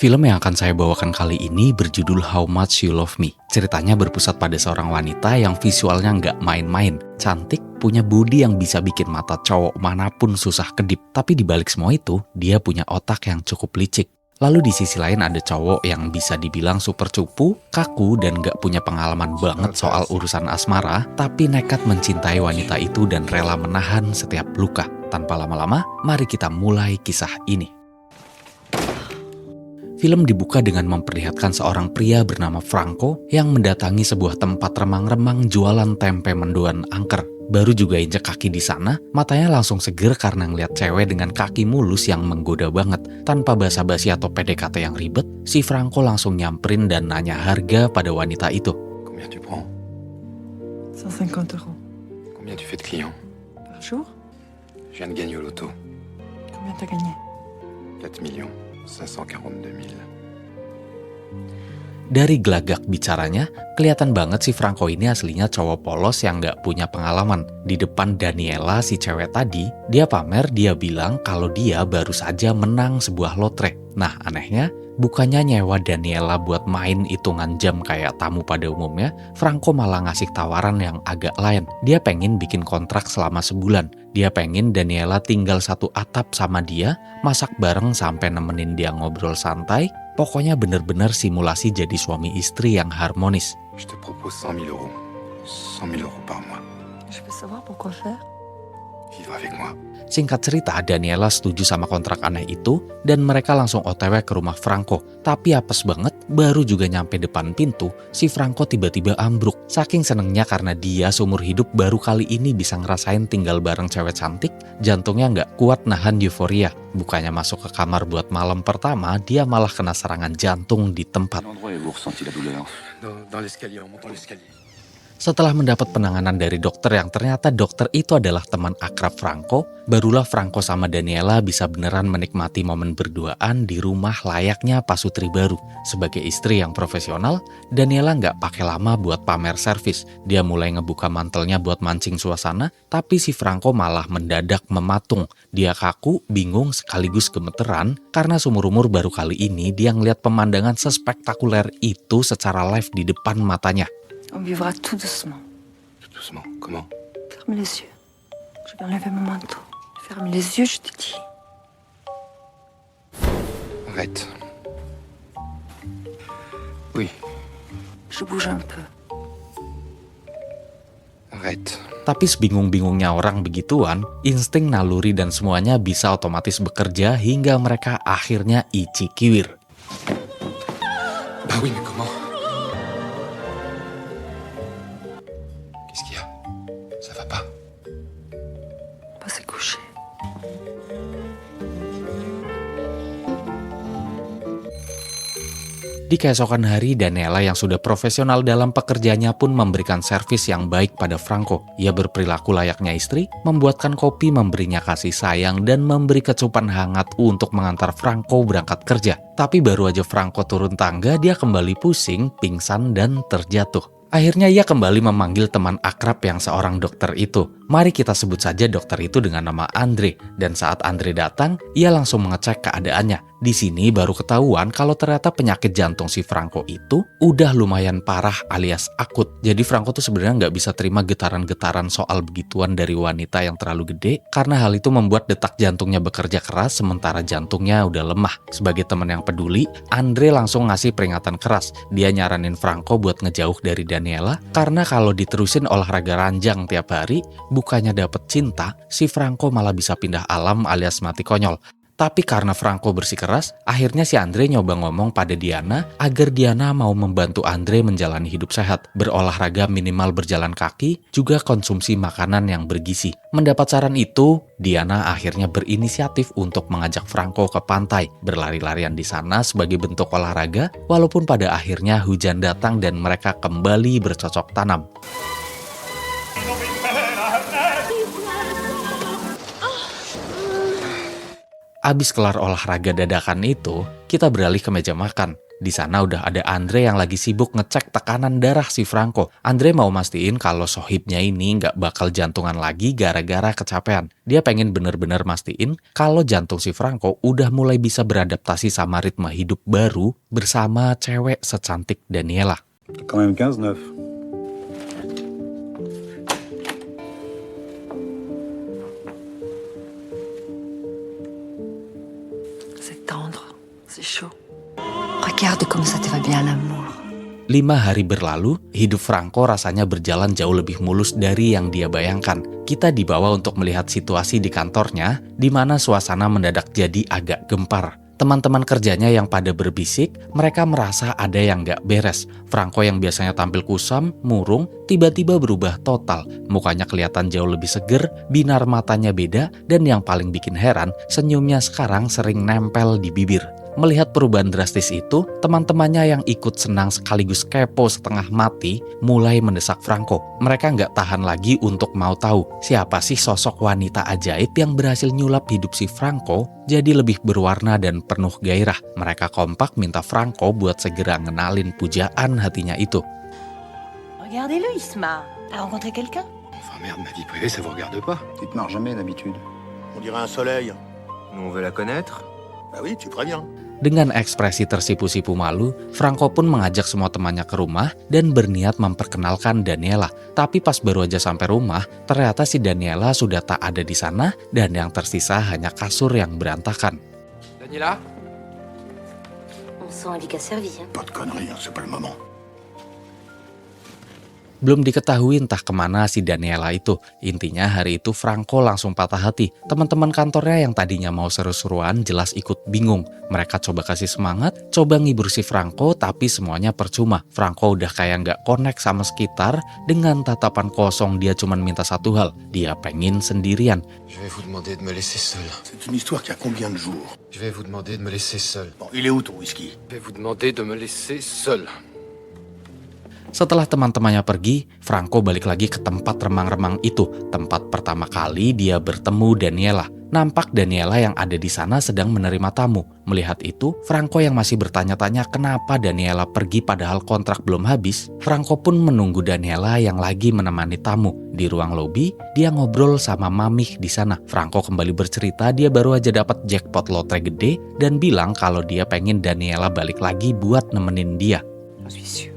Film yang akan saya bawakan kali ini berjudul How Much You Love Me. Ceritanya berpusat pada seorang wanita yang visualnya nggak main-main. Cantik, punya budi yang bisa bikin mata cowok manapun susah kedip. Tapi dibalik semua itu, dia punya otak yang cukup licik. Lalu di sisi lain ada cowok yang bisa dibilang super cupu, kaku, dan gak punya pengalaman banget soal urusan asmara, tapi nekat mencintai wanita itu dan rela menahan setiap luka. Tanpa lama-lama, mari kita mulai kisah ini. Film dibuka dengan memperlihatkan seorang pria bernama Franco yang mendatangi sebuah tempat remang-remang jualan tempe mendoan angker. Baru juga injek kaki di sana, matanya langsung seger karena ngeliat cewek dengan kaki mulus yang menggoda banget. Tanpa basa-basi atau PDKT yang ribet, si Franco langsung nyamperin dan nanya harga pada wanita itu. Combien tu prends? 150 euros. Combien tu fais de clients? Par jour? Je viens de gagner au loto. Combien t'as gagné? 4 542 000. Dari gelagak bicaranya, kelihatan banget si Franco ini aslinya cowok polos yang gak punya pengalaman. Di depan Daniela, si cewek tadi, dia pamer, dia bilang kalau dia baru saja menang sebuah lotre. Nah, anehnya, bukannya nyewa Daniela buat main hitungan jam kayak tamu pada umumnya, Franco malah ngasih tawaran yang agak lain. Dia pengen bikin kontrak selama sebulan. Dia pengen Daniela tinggal satu atap sama dia, masak bareng sampai nemenin dia ngobrol santai. Pokoknya bener-bener simulasi jadi suami istri yang harmonis. Je te propose 100 000 euros. 100 000 euros par mois. Je peux savoir pourquoi faire? Vivre avec moi. Singkat cerita, Daniela setuju sama kontrak aneh itu dan mereka langsung OTW ke rumah Franco. Tapi apes banget, baru juga nyampe depan pintu, si Franco tiba-tiba ambruk. Saking senengnya karena dia seumur hidup baru kali ini bisa ngerasain tinggal bareng cewek cantik, jantungnya nggak kuat nahan euforia. Bukannya masuk ke kamar buat malam pertama, dia malah kena serangan jantung di tempat. L'endroit où vous ressentez la douleur. Dans l'escalier, en montant l'escalier. Setelah mendapat penanganan dari dokter yang ternyata dokter itu adalah teman akrab Franco, barulah Franco sama Daniela bisa beneran menikmati momen berduaan di rumah layaknya pasutri baru. Sebagai istri yang profesional, Daniela nggak pakai lama buat pamer servis. Dia mulai ngebuka mantelnya buat mancing suasana, tapi si Franco malah mendadak mematung. Dia kaku, bingung, sekaligus gemeteran karena seumur-umur baru kali ini dia ngeliat pemandangan sespektakuler itu secara live di depan matanya. On vivra tout doucement. Tout doucement. Comment? Ferme les yeux. Je vais enlever mon manteau. Ferme les yeux, je te dis. Arrête. Oui, Je bouge un peu. arrête. Tapi sebingung-bingungnya orang begituan, insting naluri dan semuanya bisa otomatis bekerja hingga mereka akhirnya icikiwir. Bah oui, mais comment? Qu'est-ce qu'il y a? Ça va pas? On va se coucher. Di keesokan hari, Daniela yang sudah profesional dalam pekerjaannya pun memberikan servis yang baik pada Franco. Ia berperilaku layaknya istri, membuatkan kopi, memberinya kasih sayang, dan memberi kecupan hangat untuk mengantar Franco berangkat kerja. Tapi baru aja Franco turun tangga, dia kembali pusing, pingsan, dan terjatuh. Akhirnya ia kembali memanggil teman akrab yang seorang dokter itu. Mari kita sebut saja dokter itu dengan nama Andre. Dan saat Andre datang, ia langsung mengecek keadaannya. Di sini baru ketahuan kalau ternyata penyakit jantung si Franco itu udah lumayan parah alias akut. Jadi Franco tuh sebenarnya nggak bisa terima getaran-getaran soal begituan dari wanita yang terlalu gede, karena hal itu membuat detak jantungnya bekerja keras sementara jantungnya udah lemah. Sebagai teman yang peduli, Andre langsung ngasih peringatan keras. Dia nyaranin Franco buat ngejauh dari Daniela, karena kalau diterusin olahraga ranjang tiap hari, bukannya dapet cinta, si Franco malah bisa pindah alam alias mati konyol. Tapi karena Franco bersikeras, akhirnya si Andre nyoba ngomong pada Diana agar Diana mau membantu Andre menjalani hidup sehat, berolahraga minimal berjalan kaki, juga konsumsi makanan yang bergizi. Mendapat saran itu, Diana akhirnya berinisiatif untuk mengajak Franco ke pantai, berlari-larian di sana sebagai bentuk olahraga, walaupun pada akhirnya hujan datang dan mereka kembali bercocok tanam. Abis kelar olahraga dadakan itu, kita beralih ke meja makan. Di sana udah ada Andre yang lagi sibuk ngecek tekanan darah si Franco. Andre mau mastiin kalau sohibnya ini nggak bakal jantungan lagi gara-gara kecapean. Dia pengen bener-bener mastiin kalau jantung si Franco udah mulai bisa beradaptasi sama ritme hidup baru bersama cewek secantik Daniela. Quand même 15-9. C'est tendre, c'est chaud. Regarde comme ça te va bien l'amour. 5 hari berlalu, hidup Franco rasanya berjalan jauh lebih mulus dari yang dia bayangkan. Kita dibawa untuk melihat situasi di kantornya, di mana suasana mendadak jadi agak gempar. Teman-teman kerjanya yang pada berbisik, mereka merasa ada yang gak beres. Franco yang biasanya tampil kusam, murung, tiba-tiba berubah total. Mukanya kelihatan jauh lebih seger, binar matanya beda, dan yang paling bikin heran, senyumnya sekarang sering nempel di bibir. Melihat perubahan drastis itu, teman-temannya yang ikut senang sekaligus kepo setengah mati mulai mendesak Franco. Mereka nggak tahan lagi untuk mau tahu siapa sih sosok wanita ajaib yang berhasil nyulap hidup si Franco jadi lebih berwarna dan penuh gairah. Mereka kompak minta Franco buat segera ngenalin pujaan hatinya itu. Regardez-le, il se marre. T'as rencontré quelqu'un? Enfin merde, ma vie privée, ça vous regarde pas. Tu te marres jamais d'habitude. On dirait un soleil. On veut la connaître. Bah oui, tu préviens. Dengan ekspresi tersipu-sipu malu, Franco pun mengajak semua temannya ke rumah dan berniat memperkenalkan Daniela. Tapi pas baru aja sampai rumah, ternyata si Daniela sudah tak ada di sana dan yang tersisa hanya kasur yang berantakan. Daniela? On sent un lit servi, hein. Pas de conneries, hein, c'est pas le moment. Belum diketahui entah kemana si Daniela itu. Intinya hari itu Franco langsung patah hati. Teman-teman kantornya yang tadinya mau seru-seruan jelas ikut bingung. Mereka coba kasih semangat, coba ngibur si Franco, tapi semuanya percuma. Franco udah kayak nggak connect sama sekitar. Dengan tatapan kosong dia cuma minta satu hal. Dia pengen sendirian. Je vais vous demander de me laisser seul. C'est une histoire qui a combien de jours? Je vais vous demander de me laisser seul. Bon, il est où ton whisky? Je vais vous demander de me laisser seul. Setelah teman-temannya pergi, Franco balik lagi ke tempat remang-remang itu. Tempat pertama kali dia bertemu Daniela. Nampak Daniela yang ada di sana sedang menerima tamu. Melihat itu, Franco yang masih bertanya-tanya kenapa Daniela pergi padahal kontrak belum habis. Franco pun menunggu Daniela yang lagi menemani tamu. Di ruang lobi, dia ngobrol sama Mamih di sana. Franco kembali bercerita dia baru aja dapat jackpot lotre gede dan bilang kalau dia pengen Daniela balik lagi buat nemenin dia. Je suis sûre.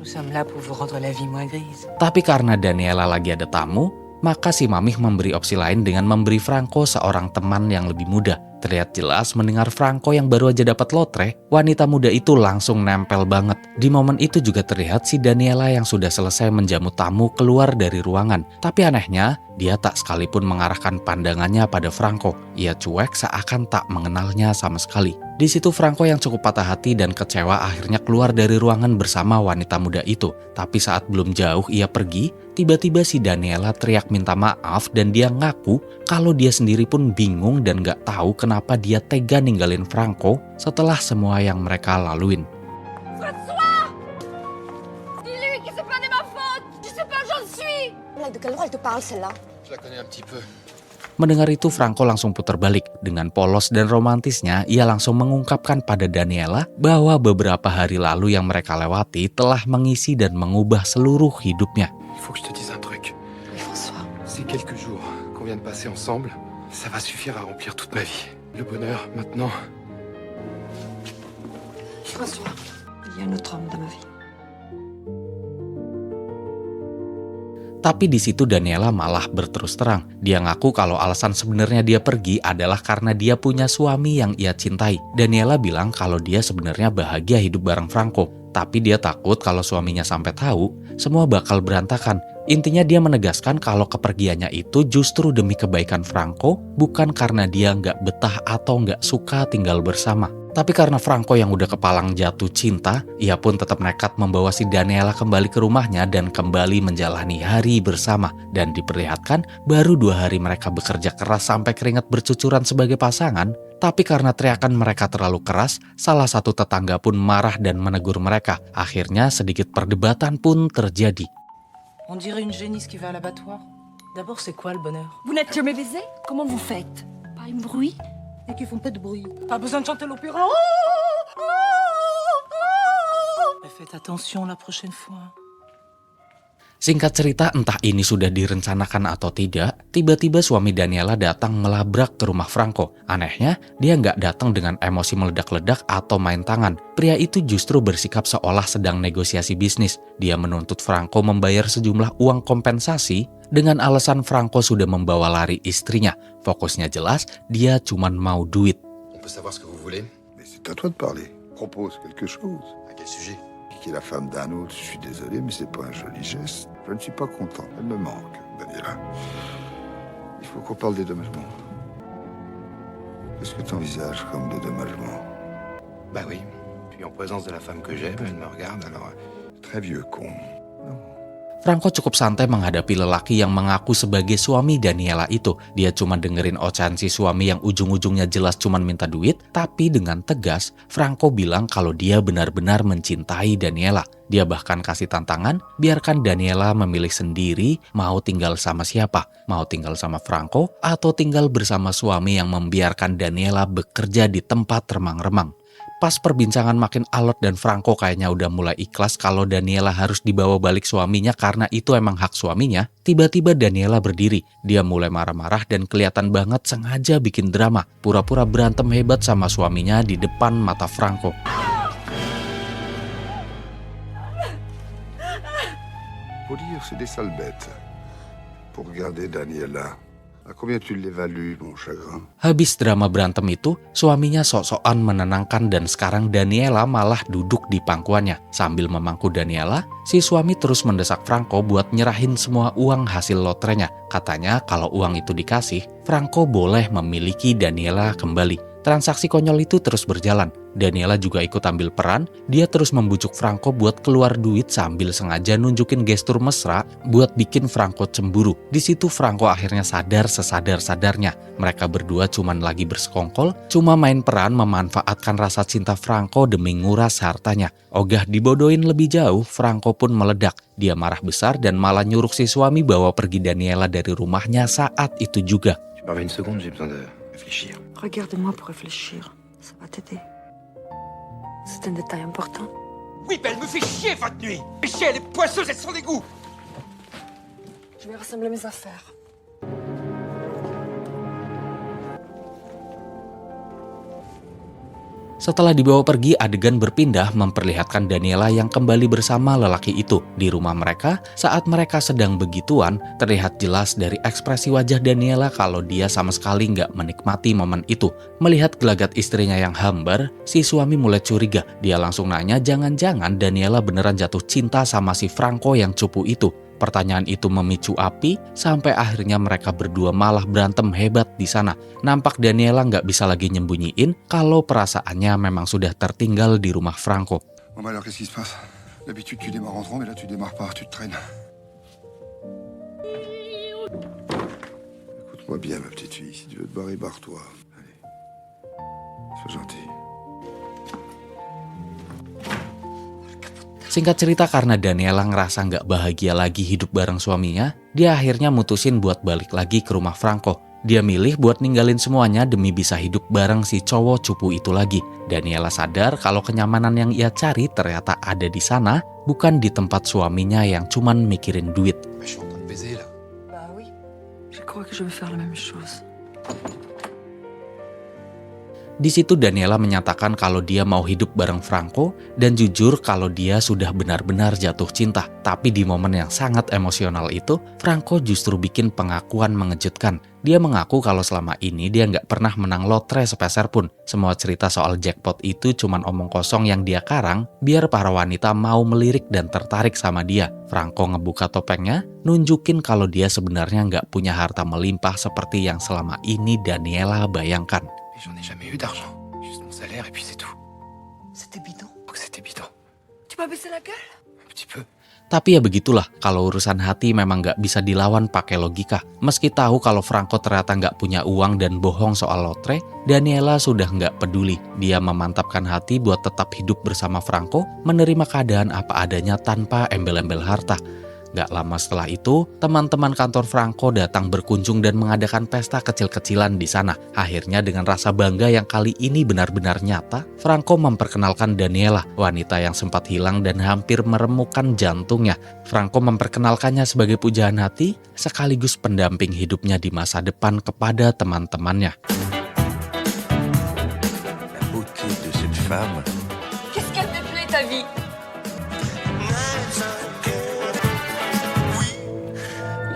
Nous sommes là pour vous rendre la vie moins grise. Tapi karena Daniela lagi ada tamu, maka si Mamih memberi opsi lain dengan memberi Franco seorang teman yang lebih muda. Terlihat jelas mendengar Franco yang baru aja dapat lotre, wanita muda itu langsung nempel banget. Di momen itu juga terlihat si Daniela yang sudah selesai menjamu tamu keluar dari ruangan. Tapi anehnya, dia tak sekalipun mengarahkan pandangannya pada Franco. Ia cuek seakan tak mengenalnya sama sekali. Di situ Franco yang cukup patah hati dan kecewa akhirnya keluar dari ruangan bersama wanita muda itu. Tapi saat belum jauh ia pergi, tiba-tiba si Daniela teriak minta maaf dan dia ngaku kalau dia sendiri pun bingung dan gak tahu kenapa dia tega ninggalin Franco setelah semua yang mereka laluin. François! Dis-lui que c'est pas de ma faute! Je sais pas, j'en suis! De quel droit elle te parle, celle-là? Je la connais un petit peu. Mendengar itu Franco langsung putar balik. Dengan polos dan romantisnya, ia langsung mengungkapkan pada Daniela bahwa beberapa hari lalu yang mereka lewati telah mengisi dan mengubah seluruh hidupnya. Il faut que je te dise un truc. Oui, François. Ces quelques jours qu'on vient de passer ensemble, ça va suffire à remplir toute ma vie. Le bonheur, maintenant, François. Il y a un autre homme dans ma vie. Tapi di situ Daniela malah berterus terang. Dia ngaku kalau alasan sebenarnya dia pergi adalah karena dia punya suami yang ia cintai. Daniela bilang kalau dia sebenarnya bahagia hidup bareng Franco. Tapi dia takut kalau suaminya sampai tahu, semua bakal berantakan. Intinya dia menegaskan kalau kepergiannya itu justru demi kebaikan Franco, bukan karena dia nggak betah atau nggak suka tinggal bersama. Tapi karena Franco yang udah kepalang jatuh cinta, ia pun tetap nekat membawa si Daniela kembali ke rumahnya dan kembali menjalani hari bersama. Dan diperlihatkan baru 2 hari mereka bekerja keras sampai keringat bercucuran sebagai pasangan. Tapi karena teriakan mereka terlalu keras, salah satu tetangga pun marah dan menegur mereka. Akhirnya sedikit perdebatan pun terjadi. On dirait une génisse qui va à l'abattoir. D'abord, c'est quoi le bonheur? Vous n'êtes jamais baisé? Comment vous faites? Pas un bruit? Et qui font pas de bruit. Pas besoin de chanter l'opéra. Faites attention la prochaine fois. Singkat cerita, entah ini sudah direncanakan atau tidak, tiba-tiba suami Daniela datang melabrak ke rumah Franco. Anehnya, dia nggak datang dengan emosi meledak-ledak atau main tangan. Pria itu justru bersikap seolah sedang negosiasi bisnis. Dia menuntut Franco membayar sejumlah uang kompensasi dengan alasan Franco sudah membawa lari istrinya. Fokusnya jelas, dia cuma mau duit. On peut savoir ce que vous voulez? Mais c'est à toi de parler. Propose quelque chose. À quel sujet? Qui est la femme d'un autre, je suis désolé, mais c'est pas un joli geste. Je ne suis pas content. Elle me manque, Daniela. Il faut qu'on parle des dommagements. Qu'est-ce que tu envisages comme dédommagement? Bah oui. Puis en présence de la femme que j'aime, elle me regarde, alors... Très vieux con. Franco cukup santai menghadapi lelaki yang mengaku sebagai suami Daniela itu. Dia cuma dengerin ocehan si suami yang ujung-ujungnya jelas cuma minta duit, tapi dengan tegas, Franco bilang kalau dia benar-benar mencintai Daniela. Dia bahkan kasih tantangan, biarkan Daniela memilih sendiri mau tinggal sama siapa. Mau tinggal sama Franco atau tinggal bersama suami yang membiarkan Daniela bekerja di tempat remang-remang. Pas perbincangan makin alot dan Franco kayaknya udah mulai ikhlas kalau Daniela harus dibawa balik suaminya karena itu emang hak suaminya, tiba-tiba Daniela berdiri. Dia mulai marah-marah dan kelihatan banget sengaja bikin drama, pura-pura berantem hebat sama suaminya di depan mata Franco. Faut dire, c'est des sales bêtes. Pour regarder Daniela. À combien tu l'évalues, mon chagrin? Habis drama berantem itu, suaminya sok-sokan menenangkan dan sekarang Daniela malah duduk di pangkuannya. Sambil memangku Daniela, si suami terus mendesak Franco buat nyerahin semua uang hasil lotrenya. Katanya kalau uang itu dikasih, Franco boleh memiliki Daniela kembali. Transaksi konyol itu terus berjalan. Daniela juga ikut ambil peran, dia terus membujuk Franco buat keluar duit sambil sengaja nunjukin gestur mesra buat bikin Franco cemburu. Di situ Franco akhirnya sadar sesadar-sadarnya. Mereka berdua cuman lagi bersekongkol, cuma main peran memanfaatkan rasa cinta Franco demi nguras hartanya. Ogah dibodohin lebih jauh, Franco pun meledak. Dia marah besar dan malah nyuruh si suami bawa pergi Daniela dari rumahnya saat itu juga. Tu permets une seconde, j'ai besoin de réfléchir. Regarde-moi pour réfléchir. Ça va t'aider. C'est un détail important. Oui, ben elle me fait chier, votre nuit. Elle fait chier, elle est poisseuse, elle sent l'égout. Je vais rassembler mes affaires. Setelah dibawa pergi, adegan berpindah memperlihatkan Daniela yang kembali bersama lelaki itu. Di rumah mereka, saat mereka sedang begituan, terlihat jelas dari ekspresi wajah Daniela kalau dia sama sekali nggak menikmati momen itu. Melihat gelagat istrinya yang hambar, si suami mulai curiga. Dia langsung nanya jangan-jangan Daniela beneran jatuh cinta sama si Franco yang cupu itu. Pertanyaan itu memicu api sampai akhirnya mereka berdua malah berantem hebat di sana. Nampak Daniela nggak bisa lagi nyembunyiin kalau perasaannya memang sudah tertinggal di rumah Franco. Bon bah alors, qu'est-ce qui se passe? D'habitude, tu démarres en rentrant, mais là, tu démarres pas, tu te traînes. Écoute-moi bien, ma petite fille. Si tu veux te barrer, barre-toi. Allez. Sois gentille. Singkat cerita, karena Daniela ngerasa nggak bahagia lagi hidup bareng suaminya, dia akhirnya mutusin buat balik lagi ke rumah Franco. Dia milih buat ninggalin semuanya demi bisa hidup bareng si cowok cupu itu lagi. Daniela sadar kalau kenyamanan yang ia cari ternyata ada di sana, bukan di tempat suaminya yang cuman mikirin duit. Mais je suis en train de baiser, là. Bah oui. Je crois que je vais faire la même chose. Di situ Daniela menyatakan kalau dia mau hidup bareng Franco dan jujur kalau dia sudah benar-benar jatuh cinta. Tapi di momen yang sangat emosional itu, Franco justru bikin pengakuan mengejutkan. Dia mengaku kalau selama ini dia nggak pernah menang lotre sepeser pun. Semua cerita soal jackpot itu cuman omong kosong yang dia karang biar para wanita mau melirik dan tertarik sama dia. Franco ngebuka topengnya, nunjukin kalau dia sebenarnya nggak punya harta melimpah seperti yang selama ini Daniela bayangkan. Mais j'en ai jamais eu d'argent. Juste mon salaire et puis c'est tout. C'était bidon. Donc c'était bidon. Tu m'as baissé la gueule? Un petit peu. Tapi ya begitulah, kalau urusan hati memang nggak bisa dilawan pakai logika. Meski tahu kalau Franco ternyata nggak punya uang dan bohong soal lotre, Daniela sudah nggak peduli. Dia memantapkan hati buat tetap hidup bersama Franco, menerima keadaan apa adanya tanpa embel-embel harta. Gak lama setelah itu, teman-teman kantor Franco datang berkunjung dan mengadakan pesta kecil-kecilan di sana. Akhirnya dengan rasa bangga yang kali ini benar-benar nyata, Franco memperkenalkan Daniela, wanita yang sempat hilang dan hampir meremukkan jantungnya. Franco memperkenalkannya sebagai pujaan hati, sekaligus pendamping hidupnya di masa depan kepada teman-temannya. La beauté de cette femme. Qu'est-ce qu'elle me plaît ta vie?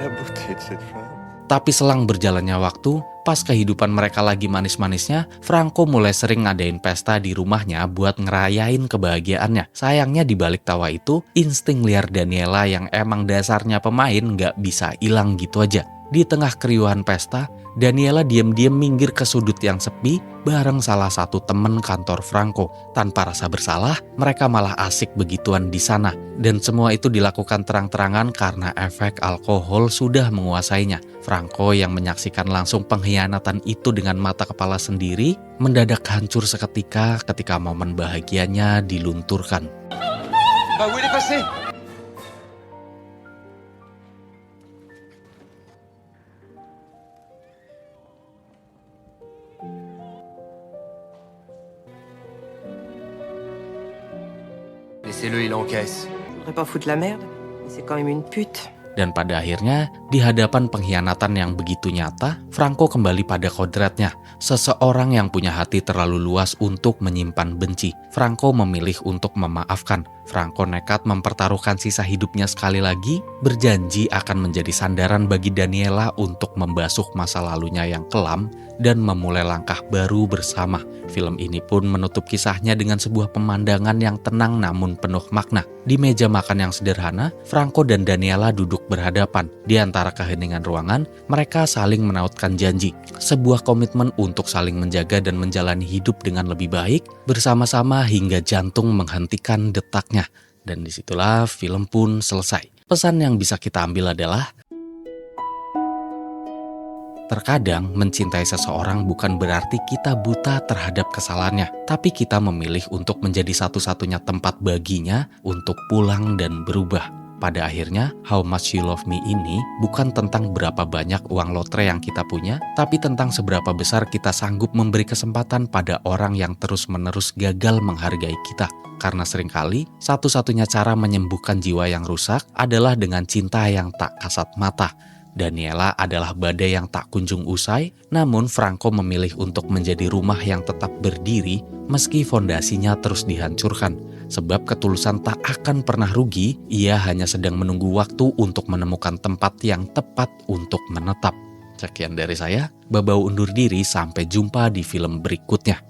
La beauté de cette femme. Tapi selang berjalannya waktu, pas kehidupan mereka lagi manis-manisnya, Franco mulai sering ngadain pesta di rumahnya buat ngerayain kebahagiaannya. Sayangnya di balik tawa itu, insting liar Daniela yang emang dasarnya pemain nggak bisa hilang gitu aja. Di tengah keriuhan pesta, Daniela diam-diam minggir ke sudut yang sepi bareng salah satu temen kantor Franco. Tanpa rasa bersalah, mereka malah asik begituan di sana. Dan semua itu dilakukan terang-terangan karena efek alkohol sudah menguasainya. Franco yang menyaksikan langsung pengkhianatan itu dengan mata kepala sendiri, mendadak hancur seketika ketika momen bahagianya dilunturkan. Bah, où il est passé? Laissez-le, il encaisse. Je voudrais pas foutre la merde, mais c'est quand même une pute. Dan pada akhirnya, di hadapan pengkhianatan yang begitu nyata, Franco kembali pada kodratnya. Seseorang yang punya hati terlalu luas untuk menyimpan benci. Franco memilih untuk memaafkan. Franco nekat mempertaruhkan sisa hidupnya sekali lagi, berjanji akan menjadi sandaran bagi Daniela untuk membasuh masa lalunya yang kelam dan memulai langkah baru bersama. Film ini pun menutup kisahnya dengan sebuah pemandangan yang tenang namun penuh makna. Di meja makan yang sederhana, Franco dan Daniela duduk berhadapan. Di antara keheningan ruangan, mereka saling menautkan janji. Sebuah komitmen untuk saling menjaga dan menjalani hidup dengan lebih baik bersama-sama hingga jantung menghentikan detaknya. Dan disitulah film pun selesai. Pesan yang bisa kita ambil adalah, terkadang mencintai seseorang bukan berarti kita buta terhadap kesalahannya, tapi kita memilih untuk menjadi satu-satunya tempat baginya untuk pulang dan berubah. Pada akhirnya, How Much You Love Me ini bukan tentang berapa banyak uang lotre yang kita punya, tapi tentang seberapa besar kita sanggup memberi kesempatan pada orang yang terus-menerus gagal menghargai kita. Karena seringkali, satu-satunya cara menyembuhkan jiwa yang rusak adalah dengan cinta yang tak kasat mata. Daniela adalah badai yang tak kunjung usai, namun Franco memilih untuk menjadi rumah yang tetap berdiri meski fondasinya terus dihancurkan. Sebab ketulusan tak akan pernah rugi, ia hanya sedang menunggu waktu untuk menemukan tempat yang tepat untuk menetap. Sekian dari saya, Babau undur diri, sampai jumpa di film berikutnya.